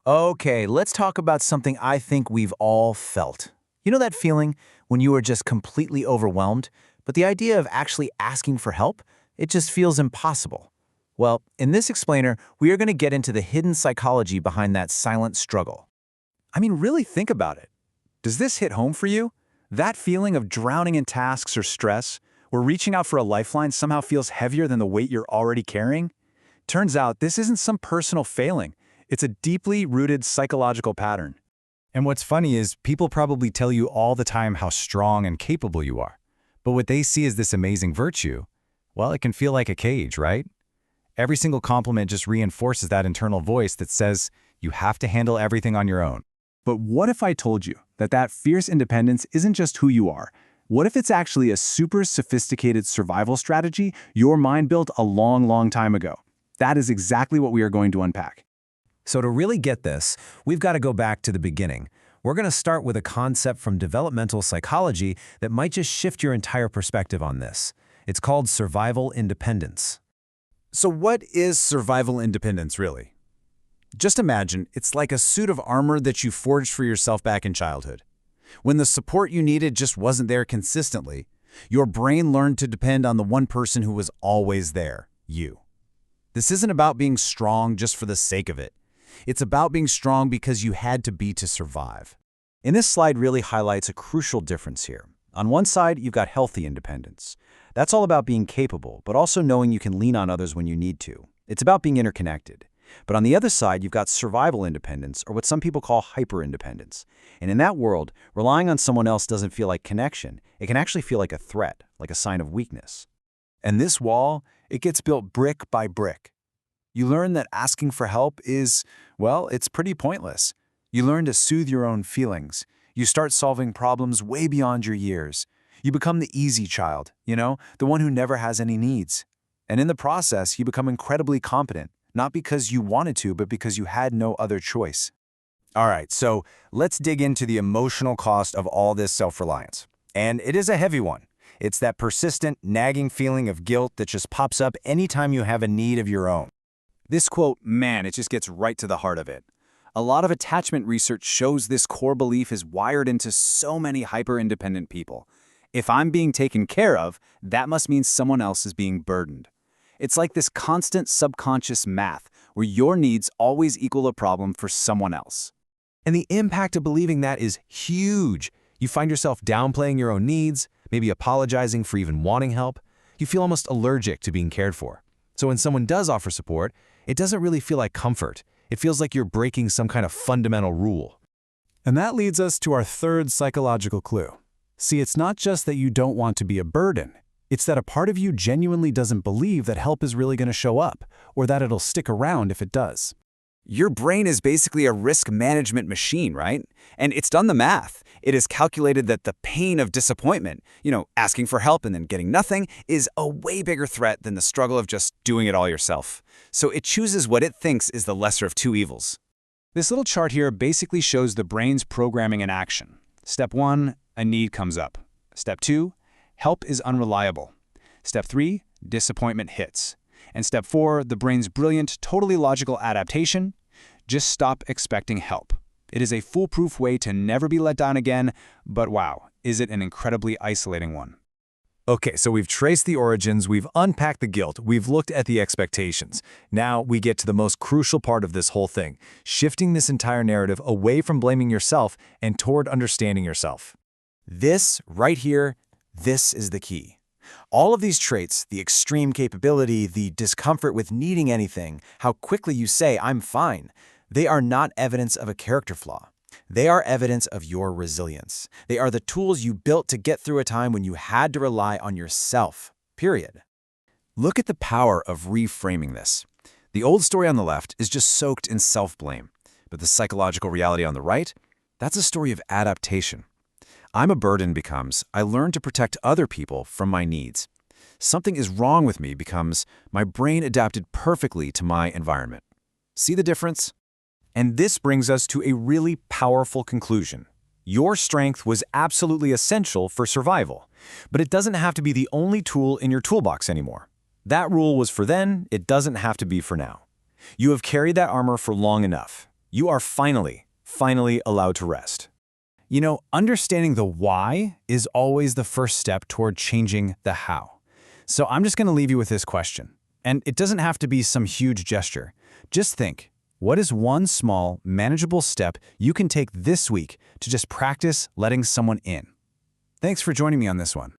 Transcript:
Okay, let's talk about something I think we've all felt. You know that feeling when you are just completely overwhelmed, but the idea of actually asking for help, it just feels impossible. Well, in this explainer, we are going to get into the hidden psychology behind that silent struggle. I mean, really think about it. Does this hit home for you? That feeling of drowning in tasks or stress, where reaching out for a lifeline somehow feels heavier than the weight you're already carrying? Turns out this isn't some personal failing. It's a deeply rooted psychological pattern. And what's funny is people probably tell you all the time how strong and capable you are. But what they see as this amazing virtue, well, it can feel like a cage, right? Every single compliment just reinforces that internal voice that says you have to handle everything on your own. But what if I told you that fierce independence isn't just who you are? What if it's actually a super sophisticated survival strategy your mind built a long, long time ago? That is exactly what we are going to unpack. So to really get this, we've got to go back to the beginning. We're going to start with a concept from developmental psychology that might just shift your entire perspective on this. It's called survival independence. So what is survival independence really? Just imagine it's like a suit of armor that you forged for yourself back in childhood. When the support you needed just wasn't there consistently, your brain learned to depend on the one person who was always there, you. This isn't about being strong just for the sake of it. It's about being strong because you had to be to survive. And this slide really highlights a crucial difference here. On one side, you've got healthy independence. That's all about being capable, but also knowing you can lean on others when you need to. It's about being interconnected. But on the other side, you've got survival independence, or what some people call hyper-independence. And in that world, relying on someone else doesn't feel like connection. It can actually feel like a threat, like a sign of weakness. And this wall, it gets built brick by brick. You learn that asking for help is, well, it's pretty pointless. You learn to soothe your own feelings. You start solving problems way beyond your years. You become the easy child, the one who never has any needs. And in the process, you become incredibly competent, not because you wanted to, but because you had no other choice. All right, so let's dig into the emotional cost of all this self-reliance. And it is a heavy one. It's that persistent, nagging feeling of guilt that just pops up anytime you have a need of your own. This quote, man, it just gets right to the heart of it. A lot of attachment research shows this core belief is wired into so many hyper-independent people. If I'm being taken care of, that must mean someone else is being burdened. It's like this constant subconscious math where your needs always equal a problem for someone else. And the impact of believing that is huge. You find yourself downplaying your own needs, maybe apologizing for even wanting help. You feel almost allergic to being cared for. So when someone does offer support, it doesn't really feel like comfort. It feels like you're breaking some kind of fundamental rule. And that leads us to our third psychological clue. See, it's not just that you don't want to be a burden. It's that a part of you genuinely doesn't believe that help is really going to show up, or that it'll stick around if it does. Your brain is basically a risk management machine, right? And it's done the math. It has calculated that the pain of disappointment, asking for help and then getting nothing, is a way bigger threat than the struggle of just doing it all yourself. So it chooses what it thinks is the lesser of two evils. This little chart here basically shows the brain's programming in action. Step 1, a need comes up. Step 2, help is unreliable. Step 3, disappointment hits. And step 4, the brain's brilliant, totally logical adaptation, just stop expecting help. It is a foolproof way to never be let down again, but wow, is it an incredibly isolating one. Okay, so we've traced the origins, we've unpacked the guilt, we've looked at the expectations. Now we get to the most crucial part of this whole thing, shifting this entire narrative away from blaming yourself and toward understanding yourself. This, right here, this is the key. All of these traits, the extreme capability, the discomfort with needing anything, how quickly you say, I'm fine, they are not evidence of a character flaw. They are evidence of your resilience. They are the tools you built to get through a time when you had to rely on yourself, period. Look at the power of reframing this. The old story on the left is just soaked in self-blame, but the psychological reality on the right, that's a story of adaptation. I'm a burden becomes, I learn to protect other people from my needs. Something is wrong with me becomes, my brain adapted perfectly to my environment. See the difference? And this brings us to a really powerful conclusion. Your strength was absolutely essential for survival, but it doesn't have to be the only tool in your toolbox anymore. That rule was for then, it doesn't have to be for now. You have carried that armor for long enough. You are finally allowed to rest. You know, understanding the why is always the first step toward changing the how. So I'm just going to leave you with this question. And it doesn't have to be some huge gesture. Just think, what is one small, manageable step you can take this week to just practice letting someone in? Thanks for joining me on this one.